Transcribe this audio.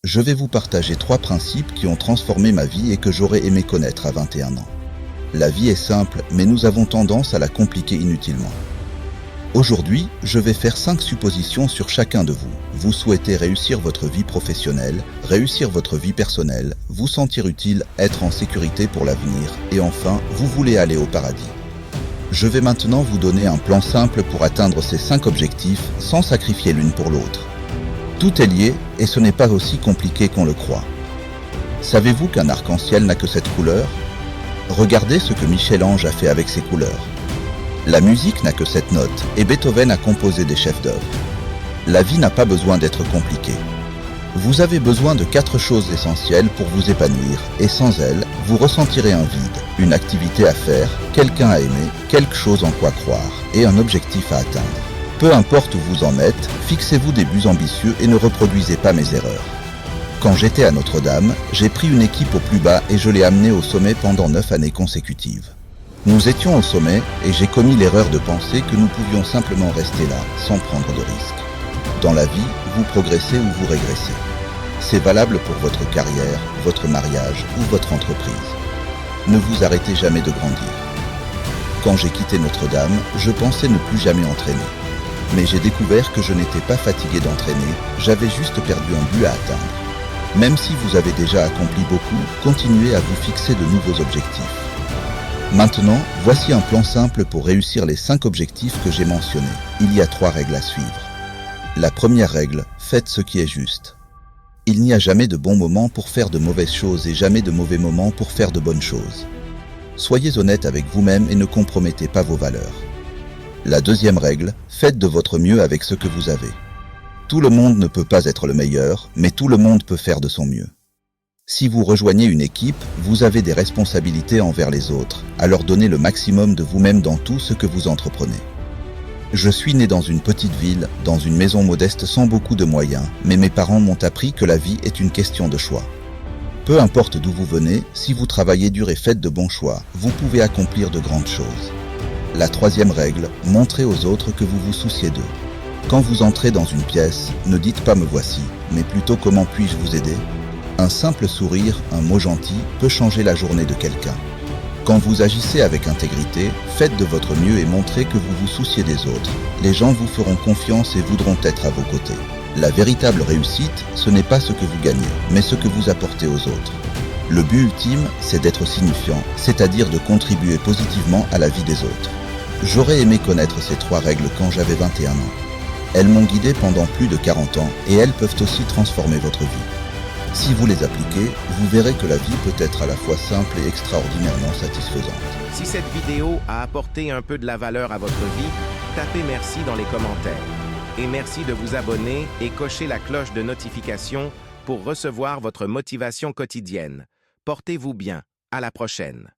je vais vous partager 3 principes qui ont transformé ma vie et que j'aurais aimé connaître à 21 ans. La vie est simple, mais nous avons tendance à la compliquer inutilement. Aujourd'hui, je vais faire 5 suppositions sur chacun de vous. Vous souhaitez réussir votre vie professionnelle, réussir votre vie personnelle, vous sentir utile, être en sécurité pour l'avenir, et enfin, vous voulez aller au paradis. Je vais maintenant vous donner un plan simple pour atteindre ces 5 objectifs sans sacrifier l'une pour l'autre. Tout est lié et ce n'est pas aussi compliqué qu'on le croit. Savez-vous qu'un arc-en-ciel n'a que 7 couleurs ? Regardez ce que Michel-Ange a fait avec ses couleurs. La musique n'a que 7 notes et Beethoven a composé des chefs-d'œuvre. La vie n'a pas besoin d'être compliquée. Vous avez besoin de 4 choses essentielles pour vous épanouir et sans elles, vous ressentirez un vide, une activité à faire, quelqu'un à aimer, quelque chose en quoi croire et un objectif à atteindre. Peu importe où vous en êtes, fixez-vous des buts ambitieux et ne reproduisez pas mes erreurs. Quand j'étais à Notre-Dame, j'ai pris une équipe au plus bas et je l'ai amenée au sommet pendant 9 années consécutives. Nous étions au sommet et j'ai commis l'erreur de penser que nous pouvions simplement rester là, sans prendre de risques. Dans la vie, vous progressez ou vous régressez. C'est valable pour votre carrière, votre mariage ou votre entreprise. Ne vous arrêtez jamais de grandir. Quand j'ai quitté Notre-Dame, je pensais ne plus jamais entraîner. Mais j'ai découvert que je n'étais pas fatigué d'entraîner, j'avais juste perdu un but à atteindre. Même si vous avez déjà accompli beaucoup, continuez à vous fixer de nouveaux objectifs. Maintenant, voici un plan simple pour réussir les 5 objectifs que j'ai mentionnés. Il y a 3 règles à suivre. La première règle, faites ce qui est juste. Il n'y a jamais de bons moments pour faire de mauvaises choses et jamais de mauvais moments pour faire de bonnes choses. Soyez honnête avec vous-même et ne compromettez pas vos valeurs. La deuxième règle, faites de votre mieux avec ce que vous avez. Tout le monde ne peut pas être le meilleur, mais tout le monde peut faire de son mieux. Si vous rejoignez une équipe, vous avez des responsabilités envers les autres, alors donnez le maximum de vous-même dans tout ce que vous entreprenez. Je suis né dans une petite ville, dans une maison modeste sans beaucoup de moyens, mais mes parents m'ont appris que la vie est une question de choix. Peu importe d'où vous venez, si vous travaillez dur et faites de bons choix, vous pouvez accomplir de grandes choses. La troisième règle, montrez aux autres que vous vous souciez d'eux. Quand vous entrez dans une pièce, ne dites pas « me voici », mais plutôt « comment puis-je vous aider ?» Un simple sourire, un mot gentil, peut changer la journée de quelqu'un. Quand vous agissez avec intégrité, faites de votre mieux et montrez que vous vous souciez des autres. Les gens vous feront confiance et voudront être à vos côtés. La véritable réussite, ce n'est pas ce que vous gagnez, mais ce que vous apportez aux autres. Le but ultime, c'est d'être signifiant, c'est-à-dire de contribuer positivement à la vie des autres. J'aurais aimé connaître ces 3 règles quand j'avais 21 ans. Elles m'ont guidé pendant plus de 40 ans et elles peuvent aussi transformer votre vie. Si vous les appliquez, vous verrez que la vie peut être à la fois simple et extraordinairement satisfaisante. Si cette vidéo a apporté un peu de la valeur à votre vie, tapez merci dans les commentaires. Et merci de vous abonner et cocher la cloche de notification pour recevoir votre motivation quotidienne. Portez-vous bien. À la prochaine.